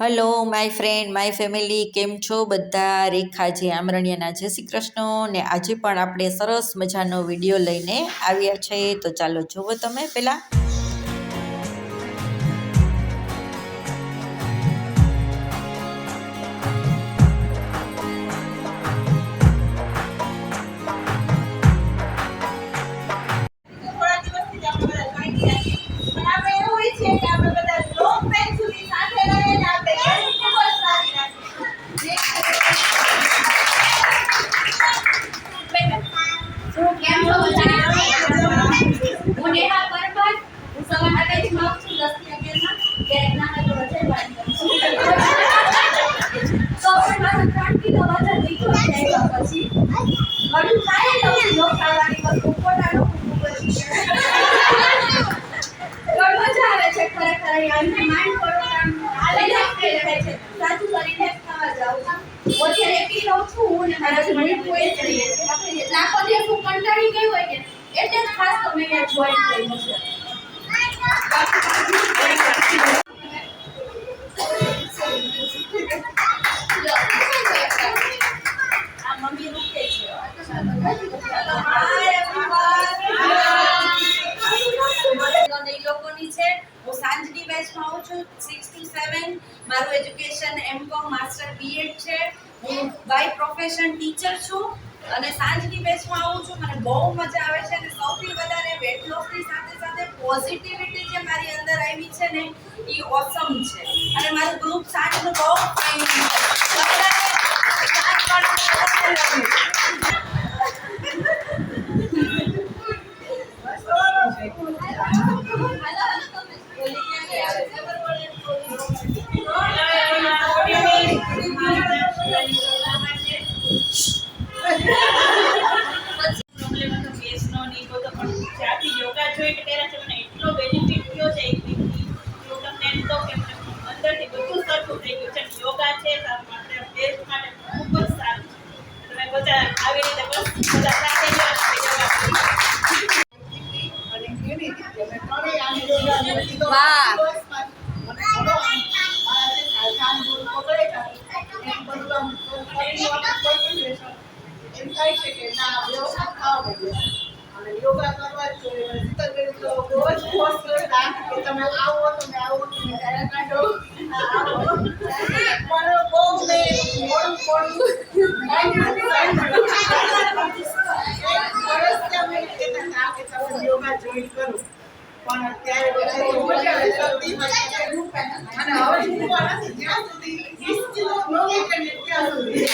Hello my friend my family, કેમ છો બધા? રેખા જે આમરણિયાના જય શ્રી કૃષ્ણ. ને આજે પણ આપણે સરસ મજાનો વિડીયો લઈને આવ્યા છે, તો ચાલો જુઓ તમે પહેલાં. સાંજની બેચમાં આવું છું 6 to 7. મારું એજ્યુકેશન M.Com માસ્ટર B.Ed છે. હું બાય પ્રોફેશન ટીચર છું અને સાંજની બેચમાં આવું છું. મને બહુ મજા આવે છે અને સૌથી વધારે વેટ લોસની સાથે સાથે પોઝિટિવિટી જે મારી અંદર આવી છે ને એ ઓસમ છે. અને મારું ગ્રુપ સાંજનું બહુ ફાઇન છે. યોગા કરવા જોઈએ. તો રોજ ફોર્સ કરતા કે તમે આવો તમે કાઢો પણ બહુ યોગા જોઈન કરું પણ અત્યારે અને હવે જ્યાં સુધી 20 કિલો ન નીકળે ત્યાં સુધી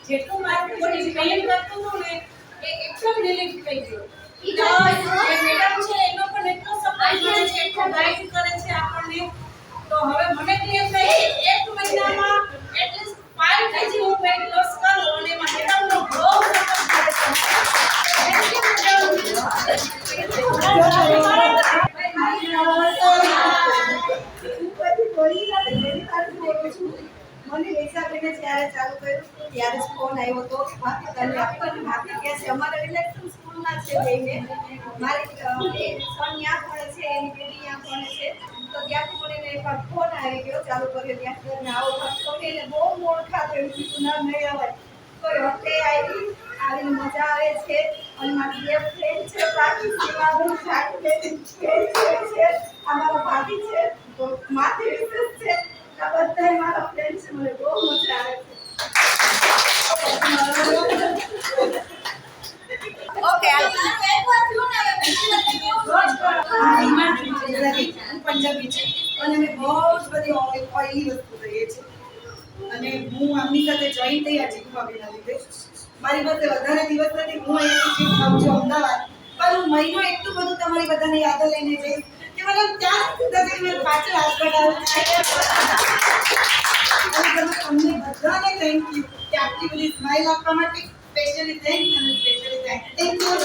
જેટલું મારું બોડી પેઇન કરતું હતું ને એ એકદમ રિલીફ થઈ ગયું. મેડમ છે એનો પણ એટલો સપોર્ટ કરે છે, એટલો ગાઈડ કરે છે આપણને. તો હવે મને એમ થાય કે 1 મહિનામાં એટલીસ્ટ 5 kg હું વેટ લોસ કરું અને એમાં મેડમનો બહુ સપોર્ટ કરે છે. મને હિસાબે જ્યારે ચાલુ કર્યું ત્યારે જ ફોન આવ્યો હતો. ભાભી કહે છે અમારા રિલેશન સ્કૂલના છે બેને, મારી સન ત્યાં ભણે છે, એની બેબી ત્યાં ભણે છે. તો ત્યાંથી મને એકવાર ફોન આવી ગયો, ચાલુ કર્યો ત્યાંથી તમે આવો તો એને બહુ મોડખા થયું, કીધું ના નહીં આવે. તો વખતે આવીને મજા આવે છે. અને મારી બે ફ્રેન્ડ છે, બાકી સેવાનું છે, અમારા ભાભી છે, માથે વિશેષ છે. આ બધા મારા ફ્રેન્ડ છે, મને બહુ મજા આવે છે. ઓકે પંજાબી છે અને મેં બહુ જ બધી ઓઇલી વસ્તુ કરીએ છીએ અને હું આમની સાથે જોઈન થઈ આ જીગુભાભીના લીધે. મારી પાસે વધારે દિવસ નથી, હું અહીંયાથી જીગ ખાઉં છું અમદાવાદ, પાછું મહિનો એટલું બધું તમારી બધાને યાદો લઈને જઈશ કે મતલબ ત્યાં સુધી મેં પાછળ હાથ બતાવ્યો તમને બધાને થેન્ક યુ કે આટલી બધી સ્માઈલ આપવા માટે સ્પેશિયલી થેન્ક અને સ્પેશિયલી થેન્ક યુ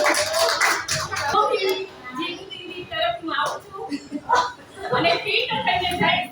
જીની તરફ હું આવું છું અને ફિટ થઈને જઈશ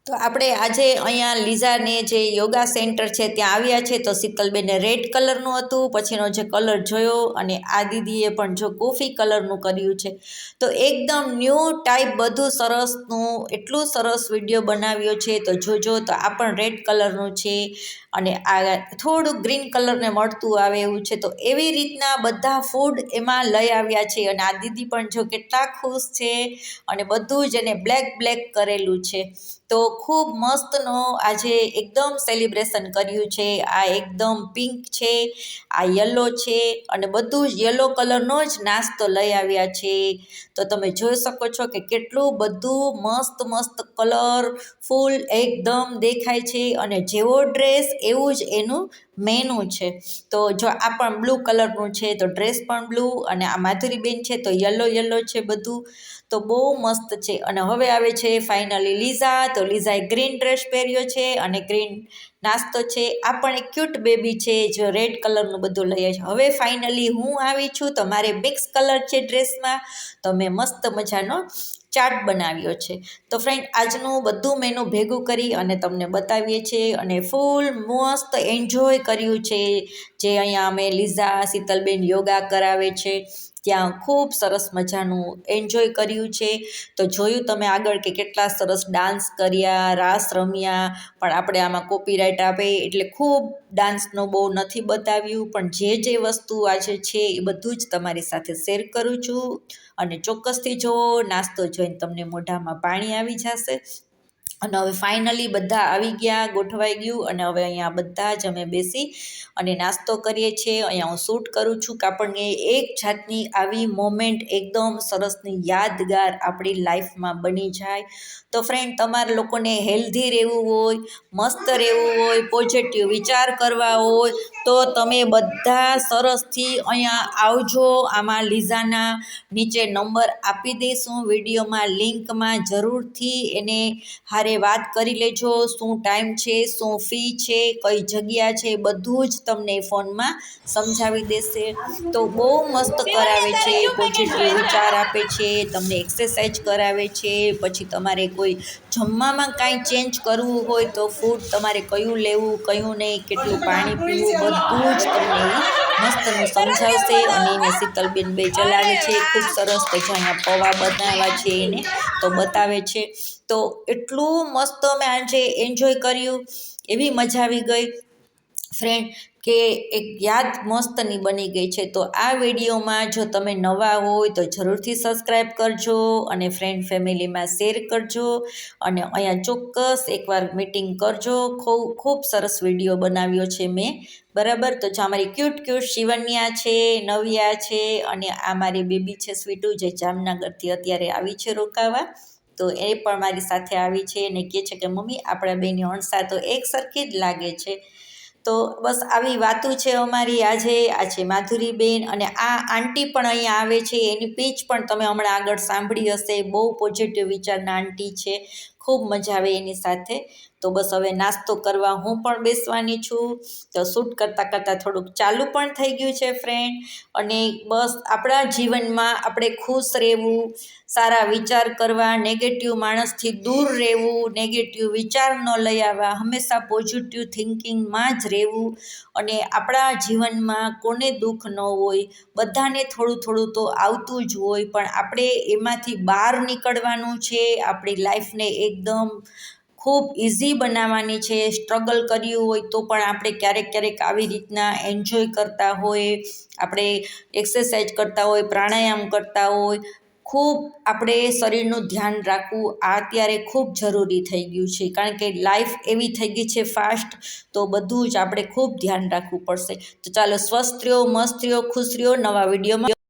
તો આપણે આજે અહીંયા લીઝાને જે યોગા સેન્ટર છે ત્યાં આવ્યા છે. તો શીતલબેને રેડ કલરનું હતું, પછીનો જે કલર જોયો અને આ દીદીએ પણ જો કોફી કલરનું કર્યું છે. તો એકદમ ન્યૂ ટાઈપ બધું સરસનું એટલું સરસ વિડીયો બનાવ્યો છે. તો જોજો. તો આ પણ રેડ કલરનું છે અને આ થોડું ગ્રીન કલરને મળતું આવે એવું છે. તો એવી રીતના બધા ફૂડ એમાં લઈ આવ્યા છે અને આ દીદી પણ જો કેટલા ખુશ છે અને બધું જ એને બ્લેક કરેલું છે. તો ખૂબ મસ્તનો આજે એકદમ સેલિબ્રેશન કર્યું છે. આ એકદમ પિંક છે, આ યલો છે અને બધું જ યલો કલરનો જ નાસ્તો લઈ આવ્યા છે. તો તમે જોઈ શકો છો કે કેટલું બધું મસ્ત કલર ફૂલ એકદમ દેખાય છે અને જેવો ડ્રેસ એવું જ એનું મેનુ છે. તો જો આ પણ બ્લુ કલરનું છે તો ડ્રેસ પણ બ્લુ અને આ માધુરીબેન છે તો યલો છે બધું. તો બહુ મસ્ત છે. અને હવે આવે છે ફાઇનલી લીઝા. તો લીઝાએ ગ્રીન ડ્રેસ પહેર્યો છે અને ગ્રીન નાસ્તો છે. આ પણ એક ક્યુટ બેબી છે જો રેડ કલરનું બધું લઈએ છે. હવે ફાઇનલી હું આવી છું તો મારે મિક્સ કલર છે ડ્રેસમાં. તો મેં મસ્ત મજાનો ચાટ બનાવ્યો છે. તો ફ્રેન્ડ આજનું બધું મેનુ ભેગું કરી અને તમને બતાવીએ છીએ અને ફૂલ મસ્ત એન્જોય કર્યું છે. જે અહીંયા અમે લીઝા શીતલબેન યોગા કરાવે છે ત્યાં ખૂબ સરસ મજાનું એન્જોય કર્યું છે. તો જોયું તમે આગળ કે કેટલા સરસ ડાન્સ કર્યા, રાસ રમ્યા, પણ આપણે આમાં કોપીરાઇટ આપે એટલે ખૂબ ડાન્સનો બહુ નથી બતાવ્યું, પણ જે વસ્તુ આજે છે એ બધું જ તમારી સાથે શેર કરું છું. અને ચોક્કસથી જુઓ, નાસ્તો જોઈને તમને મોઢામાં પાણી આવી જશે. અને હવે ફાઇનલી બધા આવી ગયા, ગોઠવાઈ ગયું અને હવે અહીંયા બધા જ અમે બેસી અને નાસ્તો કરીએ છીએ. અહીંયા હું શૂટ કરું છું કે આપણને એક જાતની આવી મોમેન્ટ એકદમ સરસની યાદગાર આપણી લાઈફમાં બની જાય. તો ફ્રેન્ડ તમારા લોકોને હેલ્ધી રહેવું હોય, મસ્ત રહેવું હોય, પોઝિટિવ વિચાર કરવા હોય તો તમે બધા સરસથી અહીંયા આવજો. આમાં લીઝાના નીચે નંબર આપી દઈશું વિડીયોમાં, લિંકમાં જરૂરથી એને હારે વાત કરી લેજો. શું ટાઈમ છે, શું ફી છે, કઈ જગ્યા છે, બધું જ તમને ફોનમાં સમજાવી દેશે. તો બહુ મસ્ત કરાવે છે, પોઝિટિવ વિચાર આપે છે, તમને એક્સરસાઇઝ કરાવે છે. પછી તમારે કોઈ જમવામાં કાંઈ ચેન્જ કરવું હોય તો ફૂડ તમારે કયું લેવું, કયું નહીં, કેટલું પાણી પીવું, બધું જ તમને મસ્તનું સમજાવશે. અને એને શીતલબેન બે ચલાવે છે ખૂબ સરસ. તો અહીંયા પૌવા બનાવ્યા છે એને તો બતાવે છે. તો એટલું મસ્ત મેં આજે એન્જોય કર્યું, એવી મજા આવી ગઈ ફ્રેન્ડ કે એક યાદ મસ્તની બની ગઈ છે. તો આ વિડીયોમાં જો તમે નવા હોય તો જરૂરથી સબસ્ક્રાઈબ કરજો અને ફ્રેન્ડ ફેમિલીમાં શેર કરજો અને અહીંયા ચોક્કસ એકવાર મીટિંગ કરજો. ખૂબ સરસ વિડીયો બનાવ્યો છે મેં, બરાબર. તો જો અમારી ક્યુટ શિવન્યા છે, નવ્યા છે અને આ મારી બેબી છે સ્વીટુ, જે જામનગરથી અત્યારે આવી છે રોકાવા. તો એ પણ મારી સાથે આવી છે અને કહે છે કે મમ્મી આપણા બેની અણસા તો એક સરખી જ લાગે છે. તો બસ આવી વાતું છે અમારી આજે. આ છે માધુરીબેન અને આ આંટી પણ અહીંયા આવે છે. એની સ્પીચ પણ તમે હમણાં આગળ સાંભળી હશે. બહુ પોઝિટિવ વિચારના આંટી છે, ખૂબ મજા આવે એની સાથે. તો બસ હવે નાસ્તો કરવા હું પણ બેસવાની છું. તો શૂટ કરતાં કરતાં થોડુંક ચાલુ પણ થઈ ગયું છે ફ્રેન્ડ. અને બસ આપણા જીવનમાં આપણે ખુશ રહેવું, સારા વિચાર કરવા, નેગેટિવ માણસથી દૂર રહેવું, નેગેટિવ વિચાર ન લઈ આવવા, હંમેશા પોઝિટિવ થિંકિંગમાં જ રહેવું. અને આપણા જીવનમાં કોને દુઃખ ન હોય, બધાને થોડું થોડું તો આવતું જ હોય, પણ આપણે એમાંથી બહાર નીકળવાનું છે. આપણી લાઈફને એકદમ ખૂબ ઇઝી બનાવવાની છે. સ્ટ્રગલ કર્યું હોય તો પણ આપણે ક્યારેક ક્યારેક આવી રીતના એન્જોય કરતા હોય, આપણે એક્સરસાઇઝ કરતા હોય, પ્રાણાયામ કરતા હોય. ખૂબ આપણે શરીરનું ધ્યાન રાખવું આ અત્યારે ખૂબ જરૂરી થઈ ગયું છે, કારણ કે લાઈફ એવી થઈ ગઈ છે ફાસ્ટ. તો બધું જ આપણે ખૂબ ધ્યાન રાખવું પડશે. તો ચાલો સ્વસ્થ રહ્યો, મસ્ત રહ્યો, ખુશ રહ્યો. નવા વિડીયોમાં